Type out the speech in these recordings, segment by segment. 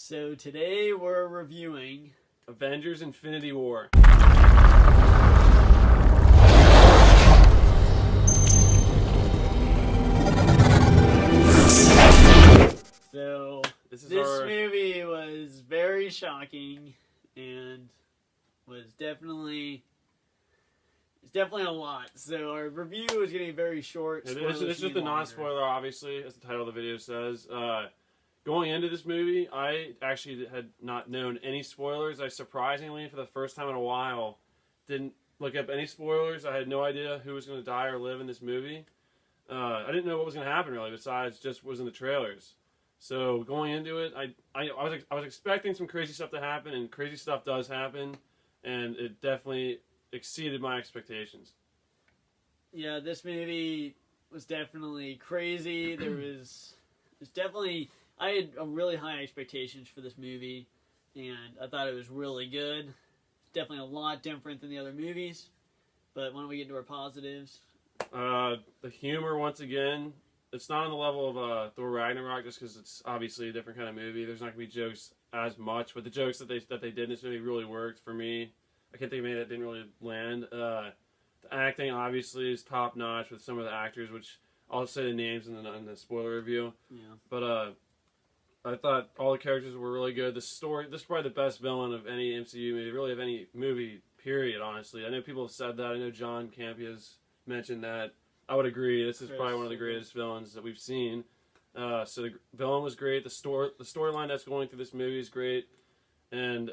So today we're reviewing Avengers Infinity War. So this movie was very shocking and was definitely a lot. So our review is getting very short. This is just a non-spoiler, obviously, as the title of the video says. Going into this movie, I actually had not known any spoilers. I surprisingly, for the first time in a while, didn't look up any spoilers. I had no idea who was going to die or live in this movie. I didn't know what was going to happen, really, besides just what was in the trailers. So going into it, I was expecting some crazy stuff to happen, and crazy stuff does happen, and it definitely exceeded my expectations. Yeah, this movie was definitely crazy. There's definitely... I had really high expectations for this movie, and I thought it was really good. It's definitely a lot different than the other movies, but why don't we get into our positives? The humor, once again, it's not on the level of Thor Ragnarok, just because it's obviously a different kind of movie. There's not going to be jokes as much, but the jokes that they did in this movie really worked for me. I can't think of any that didn't really land. The acting, obviously, is top-notch with some of the actors, which I'll say the names in the spoiler review. Yeah. But, I thought all the characters were really good. The story, this is probably the best villain of any MCU movie, really of any movie, period, honestly. I know people have said that. I know John Campia's mentioned that. I would agree. This is probably one of the greatest villains that we've seen. So the villain was great. The storyline that's going through this movie is great. And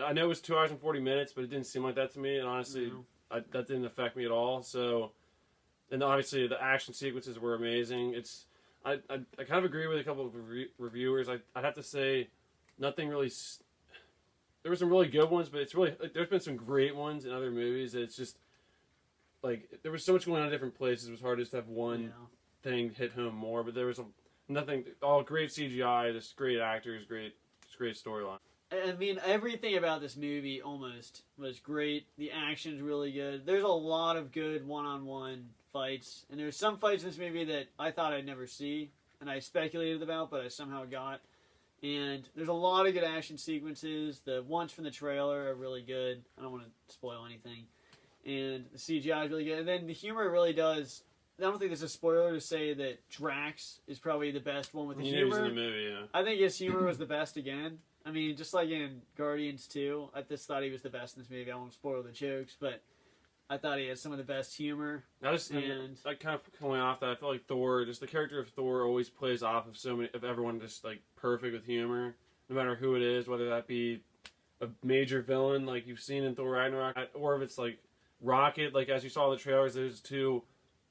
I know it was 2 hours and 40 minutes, but it didn't seem like that to me. And honestly, that didn't affect me at all. So, and obviously the action sequences were amazing. I kind of agree with a couple of reviewers. I'd have to say nothing really... There were some really good ones, but it's really... there's been some great ones in other movies that it's just... there was so much going on in different places. It was hard just to have one thing hit home more, but there was nothing... All great CGI, just great actors, great storyline. I mean, everything about this movie almost was great. The action's really good. There's a lot of good one-on-one fights, and there's some fights in this movie that I thought I'd never see, and I speculated about, but I somehow got. And there's a lot of good action sequences. The ones from the trailer are really good. I don't want to spoil anything. And the CGI is really good. And then the humor really does... I don't think there's a spoiler to say that Drax is probably the best one with the humor. In the movie, yeah. I think his humor was the best again. I mean, just like in Guardians 2, I just thought he was the best in this movie. I won't spoil the jokes, but I thought he had some of the best humor. I kind of coming off that, I feel like Thor, just the character of Thor always plays off of everyone just like perfect with humor, no matter who it is, whether that be a major villain like you've seen in Thor Ragnarok, or if it's like Rocket, like as you saw in the trailers, those two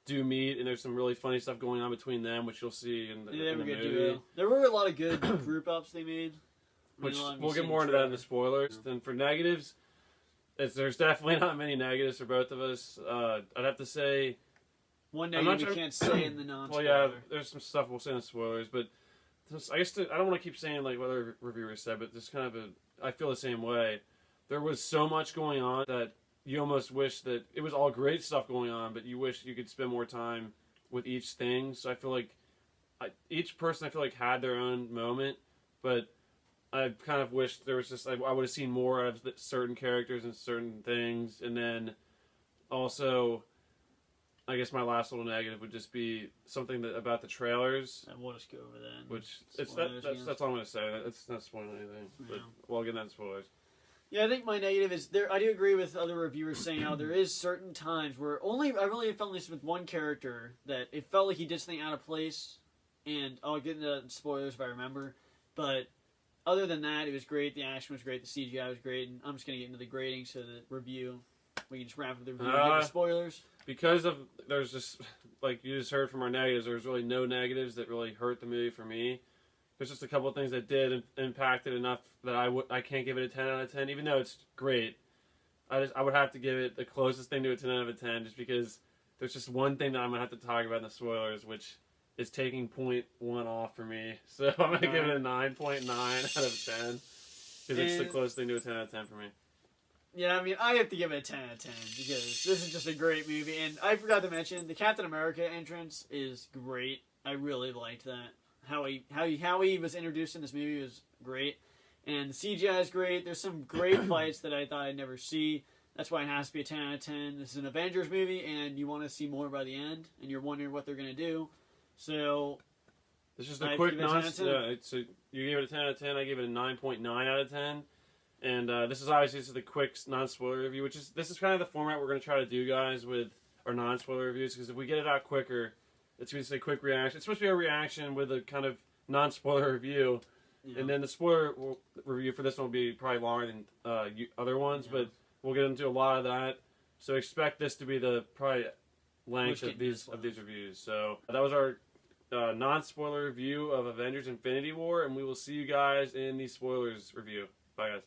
do meet, and there's some really funny stuff going on between them, which you'll see in the movie. Duo. There were a lot of good group ups they made. Which we'll get more into that in the spoilers. Then for negatives, there's definitely not many negatives for both of us. I'd have to say... One negative you can't say in the non-spoiler. Well, yeah, there's some stuff we'll say in the spoilers, but I guess I don't want to keep saying like what other reviewers said, but just kind of I feel the same way. There was so much going on that you almost wish that it was all great stuff going on, but you wish you could spend more time with each thing. So I feel like each person had their own moment, but I kind of wish there was just... I would have seen more of certain characters and certain things. And then also, I guess my last little negative would just be something about the trailers. And we'll just go over that. Which, that's all I'm going to say. It's not spoiling anything. But we'll get into spoilers. Yeah, I think my negative is... I do agree with other reviewers saying how there is certain times where I really felt this with one character, that it felt like he did something out of place. And I'll get into spoilers if I remember. But... other than that, it was great. The action was great. The CGI was great. And I'm just going to get into the grading so the review... we can just wrap up the review and get the spoilers. Because there's just... like you just heard from our negatives, there's really no negatives that really hurt the movie for me. There's just a couple of things that did impact it enough that I can't give it a 10 out of 10, even though it's great. I would have to give it the closest thing to a 10 out of 10, just because there's just one thing that I'm going to have to talk about in the spoilers, which... is taking 0.1 off for me. So I'm going to give it a 9.9 out of 10. Because it's the closest thing to a 10 out of 10 for me. Yeah, I mean, I have to give it a 10 out of 10. Because this is just a great movie. And I forgot to mention, the Captain America entrance is great. I really liked that. how he was introduced in this movie was great, and the CGI is great. There's some great fights that I thought I'd never see. That's why it has to be a 10 out of 10. This is an Avengers movie, and you want to see more by the end, and you're wondering what they're going to do. So, this is the quick so you gave it a 10 out of 10. I gave it a 9.9 out of 10. And this is the quick non-spoiler review, this is kind of the format we're going to try to do, guys, with our non-spoiler reviews, because if we get it out quicker, it's going to say quick reaction. It's supposed to be a reaction with a kind of non-spoiler review, and then the spoiler review for this one will be probably longer than other ones, but we'll get into a lot of that. So expect this to be the probably length of these reviews. So that was our non-spoiler review of Avengers: Infinity War, and we will see you guys in the spoilers review. Bye, guys.